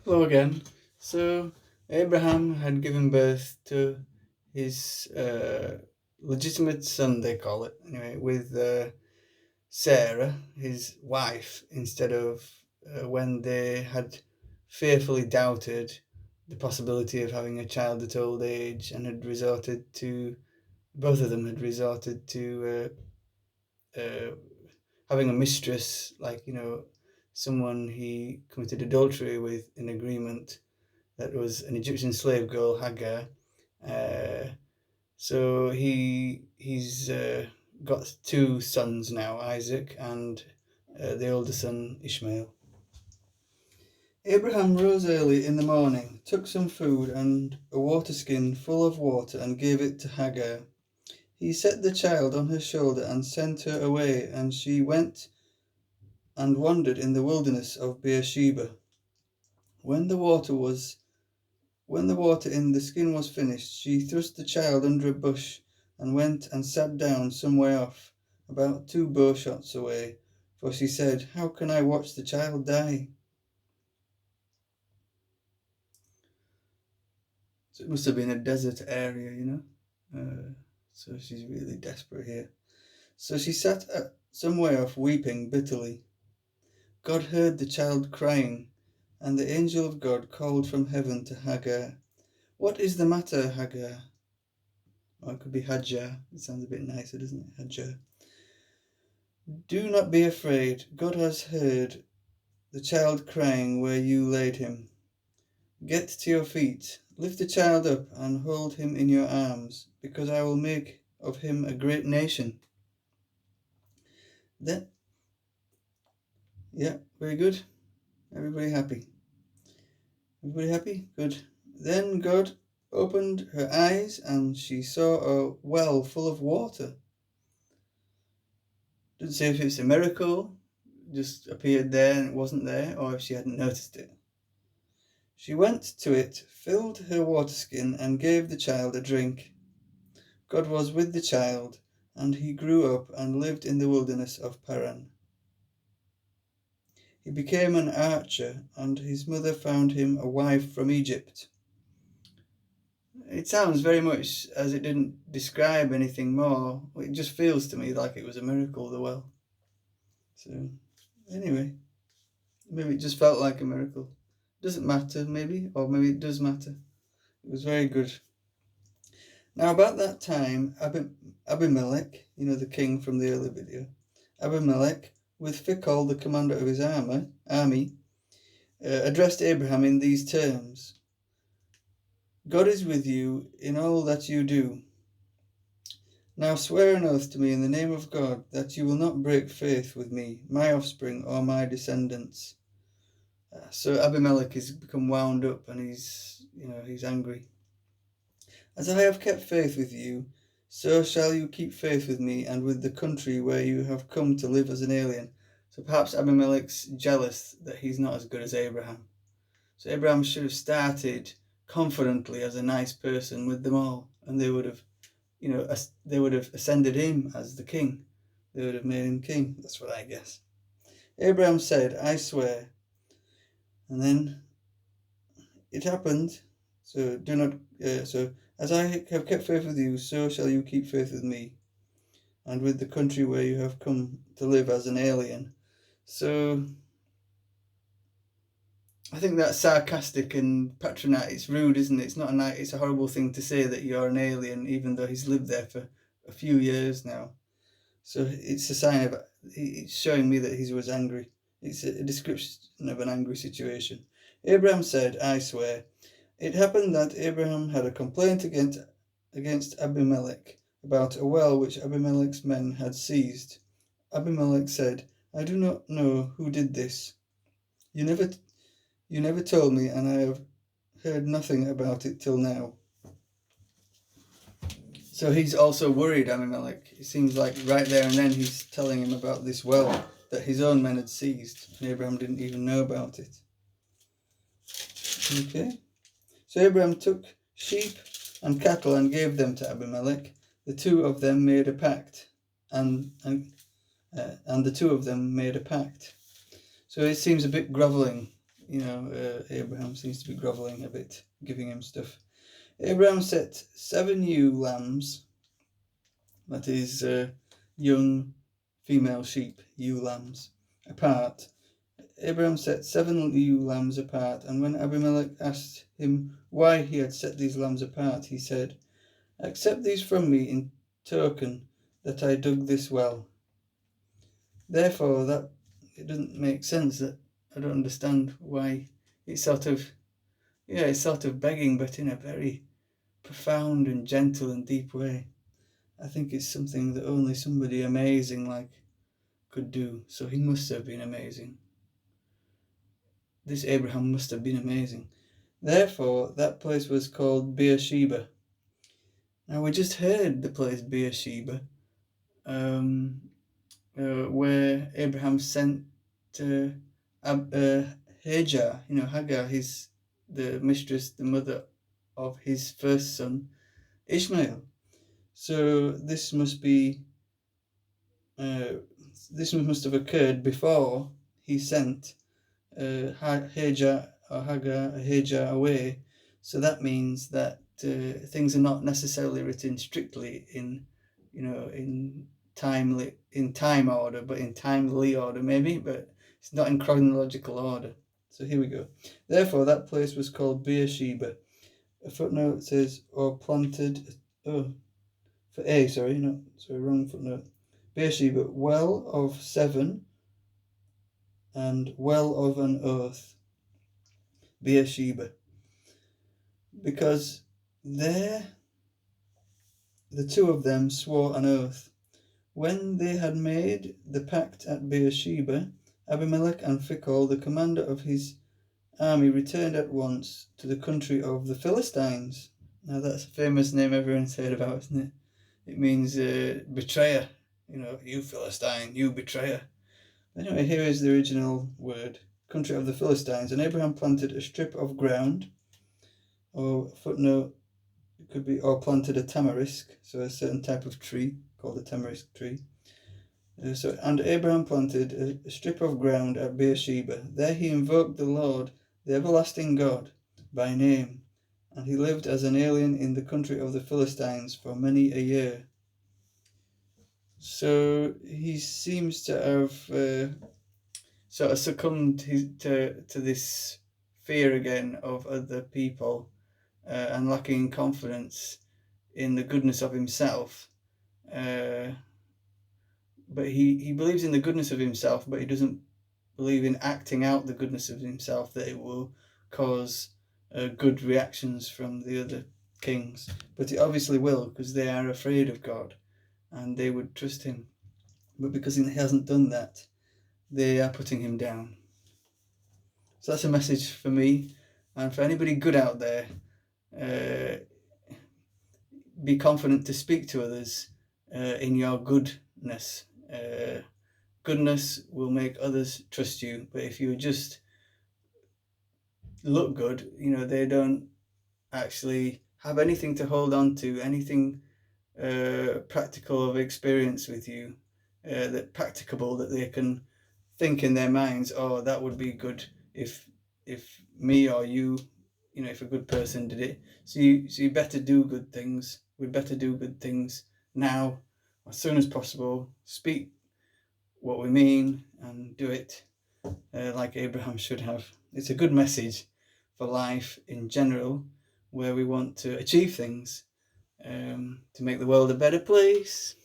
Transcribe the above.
Hello again. So, Abraham had given birth to his legitimate son, they call it, anyway, with Sarah, his wife, instead of when they had fearfully doubted the possibility of having a child at old age and had resorted to, both of them had resorted to having a mistress, like, someone he committed adultery with in agreement. That was an Egyptian slave girl, Hagar. Uh, so he's got two sons now, Isaac and the older son, Ishmael. Abraham rose early in the morning, took some food and a water skin full of water, and gave it to Hagar. He set the child on her shoulder and sent her away, and she went and wandered in the wilderness of Beersheba. When the water was When the water in the skin was finished, she thrust the child under a bush and went and sat down some way off, about 2 bow shots away, for she said, "How can I watch the child die?" So it must have been a desert area. So she's really desperate here. So she sat some way off, weeping bitterly. God heard the child crying, and the angel of God called from heaven to Hagar. "What is the matter, Hagar?" Or it could be Hajar. It sounds a bit nicer, doesn't it? Hajar. "Do not be afraid. God has heard the child crying where you laid him. Get to your feet, lift the child up, and hold him in your arms, because I will make of him a great nation." Then, yeah, very good. Everybody happy? Everybody happy? Good. Then God opened her eyes, and she saw a well full of water. Doesn't say if it's a miracle, just appeared there and it wasn't there, or if she hadn't noticed it. She went to it, filled her water skin, and gave the child a drink. God was with the child, and he grew up and lived in the wilderness of Paran. He became an archer, and his mother found him a wife from Egypt. It sounds very much as it didn't describe anything more. It just feels to me like it was a miracle, the well. So, anyway, maybe it just felt like a miracle. Doesn't matter, maybe, or maybe it does matter. It was very good. Now, about that time, Abimelech, the king from the earlier video, Abimelech, with Phicol, the commander of his army, addressed Abraham in these terms: "God is with you in all that you do. Now swear an oath to me in the name of God that you will not break faith with me, my offspring, or my descendants." So Abimelech has become wound up, and he's angry. "As I have kept faith with you, so shall you keep faith with me and with the country where you have come to live as an alien." So perhaps Abimelech's jealous that he's not as good as Abraham. So Abraham should have started confidently as a nice person with them all, and they would have, they would have ascended him as the king. They would have made him king. That's what I guess. Abraham said, "I swear." And then it happened. So do not. So as I have kept faith with you, so shall you keep faith with me, and with the country where you have come to live as an alien. So I think that's sarcastic and patronising. It's rude, isn't it? It's not a nice. It's a horrible thing to say that you're an alien, even though he's lived there for a few years now. So it's a sign of. It's showing me that he was angry. It's a description of an angry situation. Abraham said, "I swear." It happened that Abraham had a complaint against Abimelech about a well which Abimelech's men had seized. Abimelech said, "I do not know who did this. You never told me, and I have heard nothing about it till now." So he's also worried, Abimelech. It seems like right there and then he's telling him about this well that his own men had seized, and Abraham didn't even know about it. Okay. So Abraham took sheep and cattle and gave them to Abimelech. The two of them made a pact, and the two of them made a pact. So it seems a bit grovelling. Abraham seems to be grovelling a bit, giving him stuff. Abraham set 7 ewe lambs, that is young female sheep, ewe lambs, apart. Abraham set 7 ewe lambs apart, and when Abimelech asked him why he had set these lambs apart, he said, "Accept these from me in token that I dug this well." Therefore, that it doesn't make sense. That I don't understand why it's sort of begging, but in a very profound and gentle and deep way. I think it's something that only somebody amazing could do. So he must have been amazing. This Abraham must have been amazing. Therefore, that place was called Beersheba. Now, we just heard the place Beersheba, where Abraham sent Hagar, Hagar, the mistress, the mother of his first son, Ishmael. So this must have occurred before he sent Hagar away. So that means that things are not necessarily written strictly in time order, but in timely order maybe, but it's not in chronological order. So here we go. Therefore, that place was called Beersheba. A footnote says, or planted. Wrong footnote. Beersheba, well of 7, and well of an oath. Beersheba, because there the two of them swore an oath. When they had made the pact at Beersheba, Abimelech and Phicol, the commander of his army, returned at once to the country of the Philistines. Now that's a famous name everyone's heard about, isn't it? It means betrayer. You Philistine, you betrayer. Anyway, here is the original word, country of the Philistines. And Abraham planted a strip of ground, or footnote, it could be, or planted a tamarisk, so a certain type of tree called the tamarisk tree. And Abraham planted a strip of ground at Beersheba. There he invoked the Lord, the everlasting God, by name, and he lived as an alien in the country of the Philistines for many a year. So he seems to have sort of succumbed to this fear again of other people and lacking confidence in the goodness of himself. But he believes in the goodness of himself, but he doesn't believe in acting out the goodness of himself, that it will cause good reactions from the other kings. But it obviously will, because they are afraid of God and they would trust him. But because he hasn't done that, they are putting him down. So that's a message for me and for anybody good out there. Be confident to speak to others in your goodness. Goodness will make others trust you, but if you just look good, they don't actually have anything to hold on to, anything practical of experience with you, that practicable, that they can think in their minds, oh, that would be good if me or you, if a good person did it. So you better do good things. We'd better do good things now, as soon as possible. Speak what we mean and do it like Abraham should have. It's a good message for life in general, where we want to achieve things to make the world a better place.